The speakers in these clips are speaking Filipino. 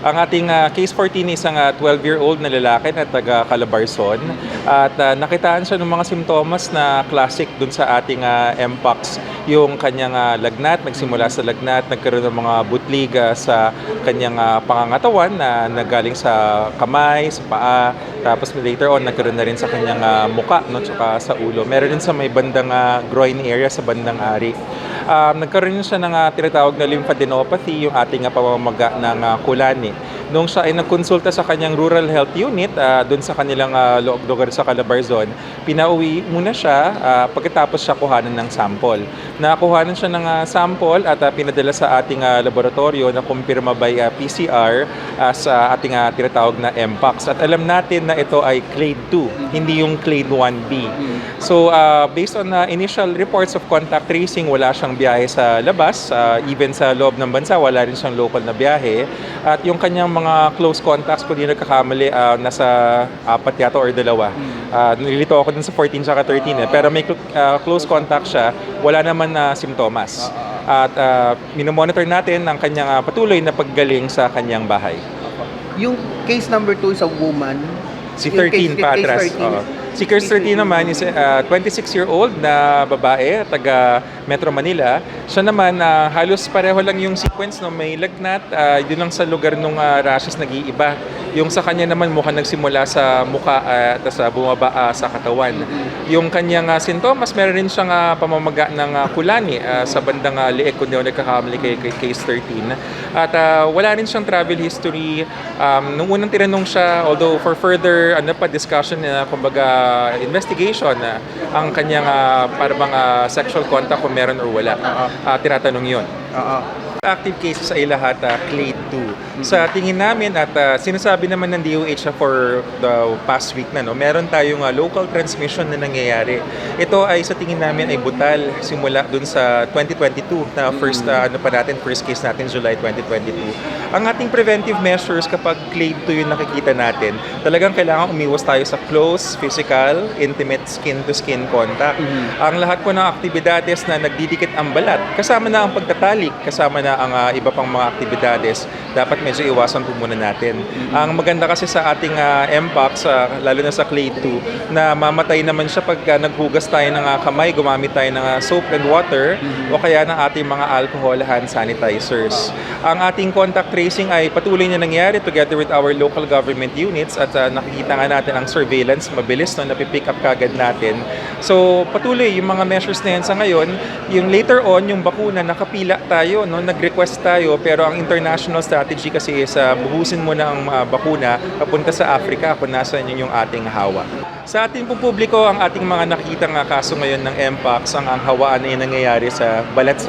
Ang ating case 14 is isang 12-year-old na lalaki na taga Calabarzon at nakitaan siya ng mga simptomas na classic dun sa ating Mpox. Yung kanyang lagnat, nagsimula sa lagnat, nagkaroon ng mga butlig sa kanyang pangangatawan na nagaling sa kamay, sa paa, tapos later on nagkaroon na rin sa kanyang muka, no, tsaka sa ulo. Meron din sa may bandang groin area sa bandang ari. Nagkaroon siya ng tinatawag na lymphadenopathy, yung ating pamamaga ng kulani. Nung siya ay nagkonsulta sa kanyang rural health unit doon sa kanilang lugar sa Calabarzon, pinauwi muna siya pagkatapos siya kuhanan ng sample. Nakuhanan siya ng sample at pinadala sa ating laboratorio na kumpirma by PCR sa ating tinatawag na Mpox. At alam natin na ito ay clade 2, hindi yung clade 1B. So based on initial reports of contact tracing, wala siyang biyahe sa labas. Even sa loob ng bansa, wala rin siyang local na biyahe. At yung kanyang mga close contacts, kung di nagkakamali, nasa 4 yata or 2. Nililito ako dun sa 14 tsaka 13 pero may close contact siya, wala naman na simptomas. At minomonitor natin ang kanyang patuloy na paggaling sa kanyang bahay. Yung case number 2 is a woman. Si 13 pa atras. Si case 13 naman is 26-year-old na babae, taga Metro Manila. Siya naman, halos pareho lang yung sequence, no? May lagnat, yun lang sa lugar nung rashes nag-iiba. Yung sa kanya naman mukhang nagsimula sa muka at bumaba sa katawan. Yung kanyang sintomas, meron rin siyang pamamaga ng kulani sa bandang lieg, kung di ako nagkakamali kay case 13. At wala rin siyang travel history. Nung unang tinanong siya, although for further discussion, kumbaga investigation, ang kanyang parang sexual contact kung meron or wala, tinatanong yun. Active cases ay lahat clade 2. Sa tingin namin at sinasabi naman ng DOH for the past week na, no, meron tayong local transmission na nangyayari. Ito ay sa tingin namin ay butal simula dun sa 2022 na first case natin July 2022. Ang ating preventive measures kapag clade 2 yung nakikita natin, talagang kailangan umiwas tayo sa close, physical, intimate skin-to-skin contact. Ang lahat po ng aktibidades na nagdidikit ang balat, kasama na ang pagtatalik, kasama na ang iba pang mga aktibidades, dapat medyo iwasan po muna natin. Ang maganda kasi sa ating Mpox, lalo na sa clade 2, na mamatay naman siya pag naghugas tayo ng kamay, gumamit tayo ng soap and water, o kaya ng ating mga alcohol hand sanitizers. Ang ating contact tracing ay patuloy na nangyari together with our local government units at nakikita nga natin ang surveillance, mabilis, no, napipick up kagad natin. So patuloy yung mga measures na yan sa ngayon. Yung later on, yung bakuna, nakapila tayo, no, nag-request tayo, pero ang international strategy kasi is buhusin mo na ang bakuna papunta sa Africa kung nasa yung ating hawa. Sa ating publiko, ang ating mga nakikitang kaso ngayon ng Mpox, ang hawaan ay nangyayari sa balat,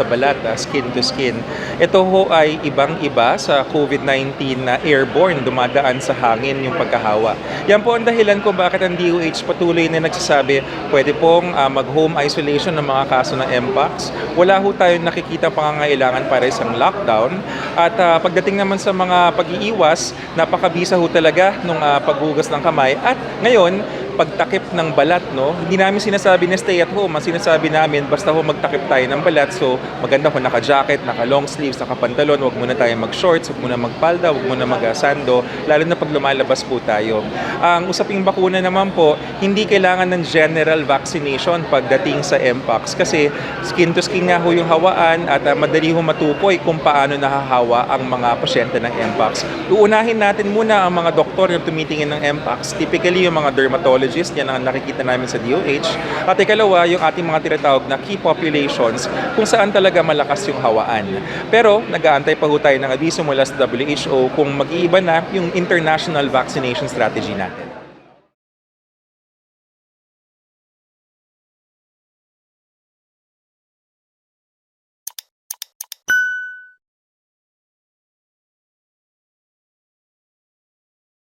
skin to skin. Ito ho ay ibang-iba sa COVID-19 na airborne, dumadaan sa hangin yung pagkahawa. Yan po ang dahilan kung bakit ang DOH patuloy na nagsasabi pwede pong mag-home isolation ng mga kaso ng Mpox. Wala ho tayong nakikita pangangailangan para isang lockdown. At pagdating naman sa mga pag-iiwas, napakabisa ho talaga nung paghugas ng kamay. At ngayon, pagtakip ng balat, no? Hindi namin sinasabi na stay at home. Ang sinasabi namin, basta ho magtakip tayo ng balat. So, maganda kung naka-jacket, naka-long sleeves, naka-pantalon, wag muna tayo mag-shorts, wag muna mag-palda, wag muna mag-sando, lalo na pag lumalabas po tayo. Ang usaping bakuna naman po, hindi kailangan ng general vaccination pagdating sa Mpox kasi skin to skin nga ho yung hawaan at madali ho matukoy kung paano nahahawa ang mga pasyente ng Mpox. Uunahin natin muna ang mga doktor yung tumitingin ng Mpox, typically yung mga dermatologists, yan ang nakikita namin sa DOH. At ikalawa, yung ating mga tinatawag na key populations kung saan talaga malakas yung hawaan. Pero nag-aantay pa ho tayo ng abiso mula sa WHO kung mag-iiba na yung international vaccination strategy natin.